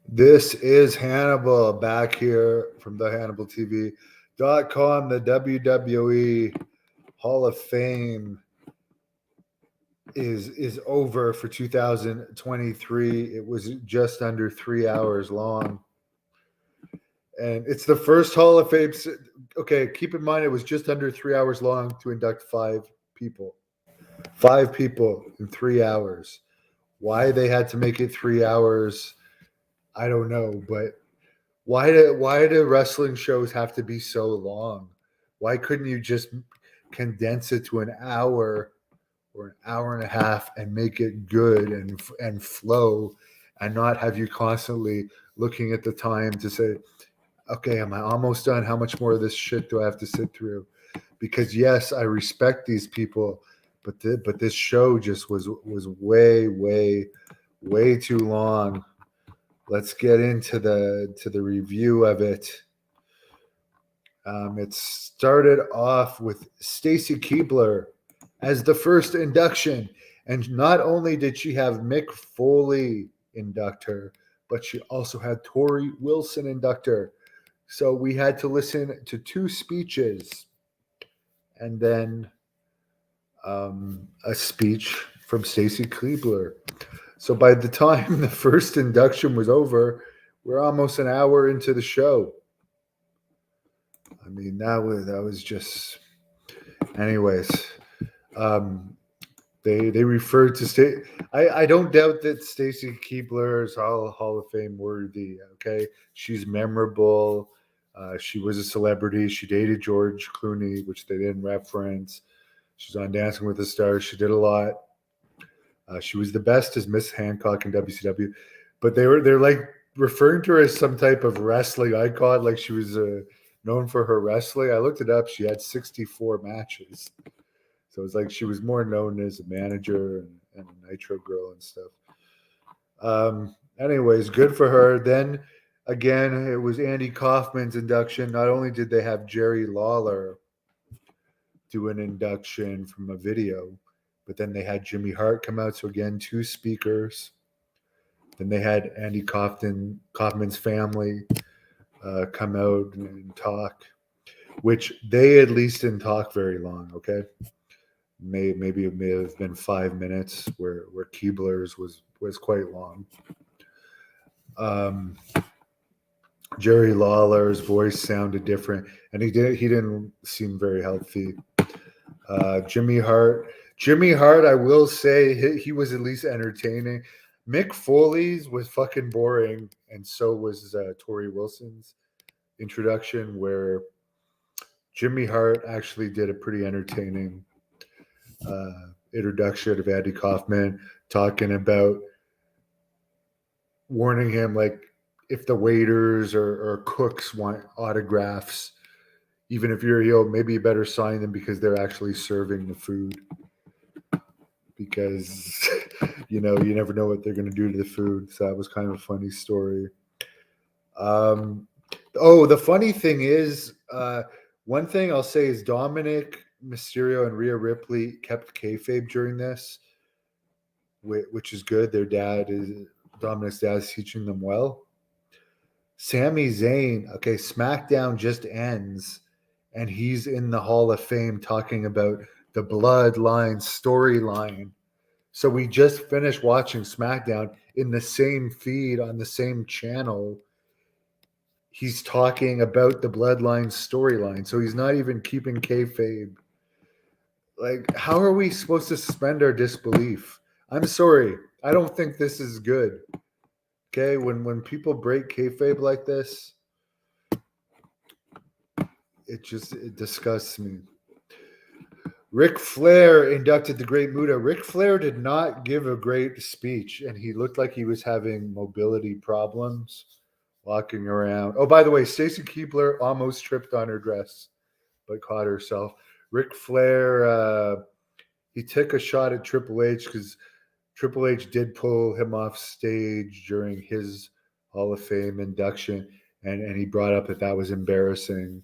This is Hannibal back here from the HannibalTV.com. The WWE Hall of Fame is over for 2023. It was just under 3 hours long. And it's the first Hall of Fame. Okay, keep in mind it was just under 3 hours long to induct five people. Five people in 3 hours. Why they had to make it 3 hours, I don't know, but why do wrestling shows have to be so long? Why couldn't you just condense it to an hour or an hour and a half and make it good and flow, and not have you constantly looking at the time to say, okay, am I almost done? How much more of this shit do I have to sit through? Because yes, I respect these people, but this show just was way too long. Let's get into the review of it. It started off with Stacy Keibler as the first induction, and not only did she have Mick Foley induct her, but she also had Tori Wilson induct her. So we had to listen to two speeches and then a speech from Stacy Keibler. So by the time the first induction was over, we're almost an hour into the show. I mean, that was just. Anyways, they referred to state. I don't doubt that Stacy Keibler is Hall of Fame worthy. Okay, she's memorable. She was a celebrity. She dated George Clooney, which they didn't reference. She's on Dancing with the Stars. She did a lot. She was the best as Miss Hancock in WCW, but they're like referring to her as some type of wrestling icon, like she was known for her wrestling. I looked it up. She had 64 matches, so it's like she was more known as a manager and a Nitro girl and stuff. Anyways, good for her. Then again, it was Andy Kaufman's induction. Not only did they have Jerry Lawler do an induction from a video, but then they had Jimmy Hart come out. So again, two speakers. Then they had Andy Kaufman's family come out and talk, which they at least didn't talk very long. Okay, maybe it may have been 5 minutes, where Keebler's was quite long. Jerry Lawler's voice sounded different, and he didn't seem very healthy. Jimmy Hart, I will say he was at least entertaining. Mick Foley's was fucking boring, and so was Tori Wilson's introduction, where Jimmy Hart actually did a pretty entertaining introduction of Andy Kaufman, talking about warning him, like, if the waiters or cooks want autographs, even if you're a heel, maybe you better sign them because they're actually serving the food. Because, you never know what they're going to do to the food. So that was kind of a funny story. The funny thing is, one thing I'll say is Dominic Mysterio and Rhea Ripley kept kayfabe during this, which is good. Dominic's dad is teaching them well. Sami Zayn, okay, SmackDown just ends, and he's in the Hall of Fame talking about the Bloodline storyline. So we just finished watching SmackDown in the same feed on the same channel. He's talking about the Bloodline storyline. So he's not even keeping kayfabe. Like, how are we supposed to suspend our disbelief? I'm sorry. I don't think this is good. Okay, when people break kayfabe like this, it disgusts me. Ric Flair inducted the Great Muta. Ric Flair did not give a great speech, and he looked like he was having mobility problems walking around. Oh, by the way, Stacy Keibler almost tripped on her dress, but caught herself. Ric Flair, he took a shot at Triple H because Triple H did pull him off stage during his Hall of Fame induction, and he brought up that was embarrassing.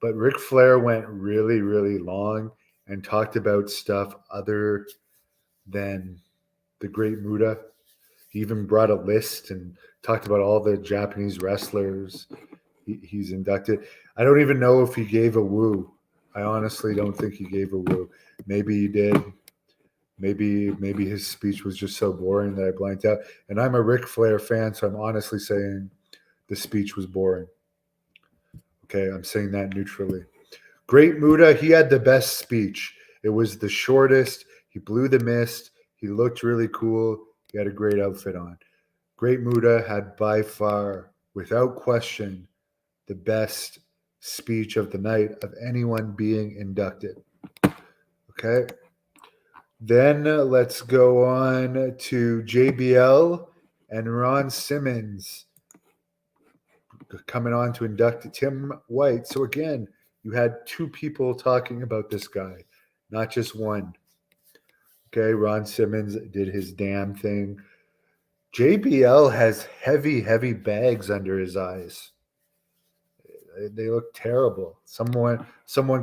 But Ric Flair went really, really long and talked about stuff other than the Great Muta. He even brought a list and talked about all the Japanese wrestlers he's inducted. I don't even know if he gave a woo. I honestly don't think he gave a woo. Maybe he did. Maybe his speech was just so boring that I blanked out. And I'm a Ric Flair fan, so I'm honestly saying the speech was boring. Okay, I'm saying that neutrally. Great Muda, he had the best speech. It was the shortest. He blew the mist. He looked really cool. He had a great outfit on. Great Muda had by far, without question, the best speech of the night of anyone being inducted. Okay. Then let's go on to JBL and Ron Simmons coming on to induct Tim White. So again, you had two people talking about this guy, not just one. Okay, Ron Simmons did his damn thing. JBL has heavy bags under his eyes. They look terrible. Someone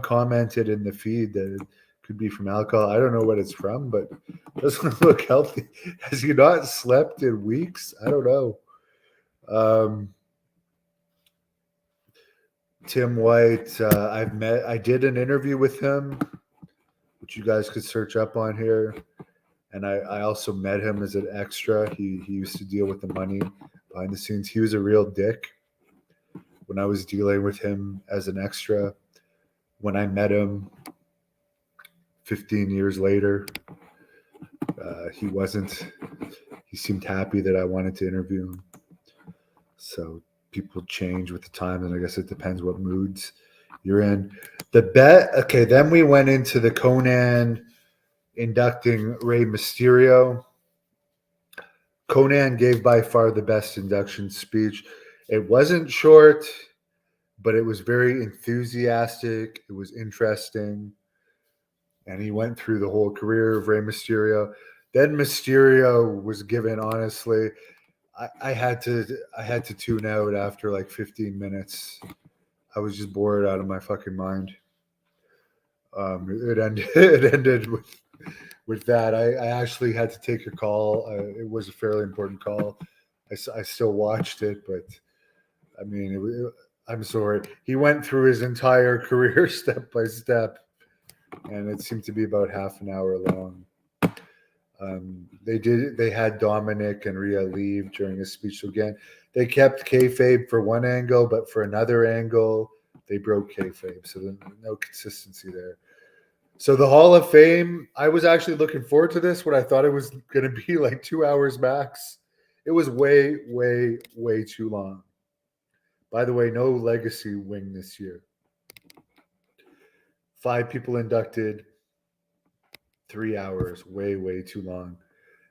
commented in the feed that it could be from alcohol. I don't know what it's from, but it doesn't look healthy. Has he not slept in weeks? I don't know. Tim White, I did an interview with him, which you guys could search up on here. And I also met him as an extra. He used to deal with the money behind the scenes. He was a real dick when I was dealing with him as an extra. When I met him 15 years later, he seemed happy that I wanted to interview him. So people change with the time, and I guess it depends what moods you're in. Then we went into the Conan inducting Rey Mysterio. Conan gave by far the best induction speech. It wasn't short, but it was very enthusiastic. It was interesting. And he went through the whole career of Rey Mysterio. Then Mysterio was given, honestly, I had to tune out after like 15 minutes. I was just bored out of my fucking mind. It ended with that. I actually had to take a call. It was a fairly important call. I still watched it, but I mean, I'm sorry. He went through his entire career step by step, and it seemed to be about half an hour long. They had Dominic and Rhea leave during his speech. So again, they kept kayfabe for one angle, but for another angle, they broke kayfabe. So there's no consistency there. So the Hall of Fame, I was actually looking forward to this when I thought it was going to be like 2 hours max. It was way too long. By the way, no legacy wing this year. 5 people inducted, 3 hours, way too long.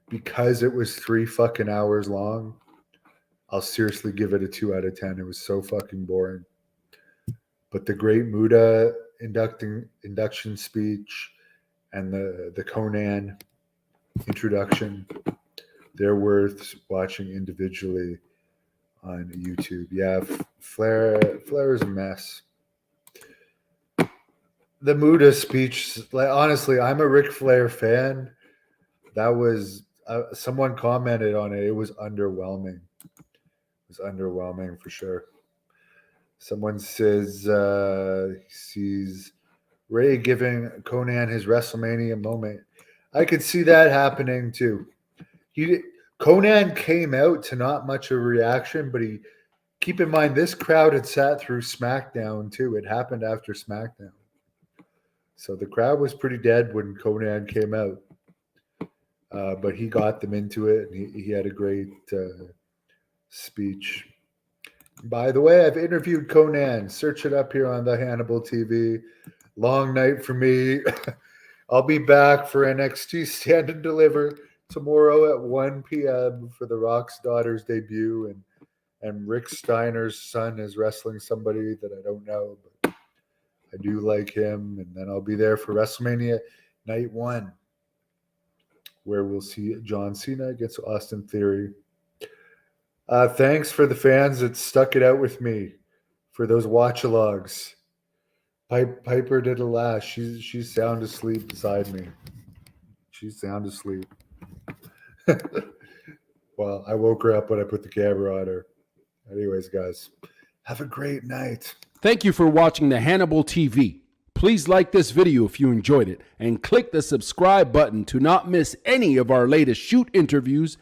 Because it was 3 fucking hours long, I'll seriously give it a 2 out of 10. It was so fucking boring. But the Great Muda induction speech and the Conan introduction, they're worth watching individually on YouTube. Yeah, Flair is a mess. The Muda speech, like, honestly, I'm a Ric Flair fan. That was someone commented on it. It was underwhelming. It was underwhelming for sure. Someone says he sees Ray giving Conan his WrestleMania moment. I could see that happening too. Conan came out to not much of a reaction, but keep in mind this crowd had sat through SmackDown too. It happened after SmackDown. So the crowd was pretty dead when Conan came out. But he got them into it, and he had a great speech. By the way, I've interviewed Conan. Search it up here on the Hannibal TV. Long night for me. I'll be back for NXT Stand and Deliver tomorrow at 1 p.m. for The Rock's daughter's debut, and Rick Steiner's son is wrestling somebody that I don't know, but I do like him. And then I'll be there for WrestleMania Night 1, where we'll see John Cena against Austin Theory. Thanks for the fans that stuck it out with me for those watch-alogs. Piper did a last. She's sound asleep beside me. She's sound asleep. Well, I woke her up when I put the camera on her. Anyways, guys, have a great night. Thank you for watching the Hannibal TV. Please like this video if you enjoyed it and click the subscribe button to not miss any of our latest shoot interviews,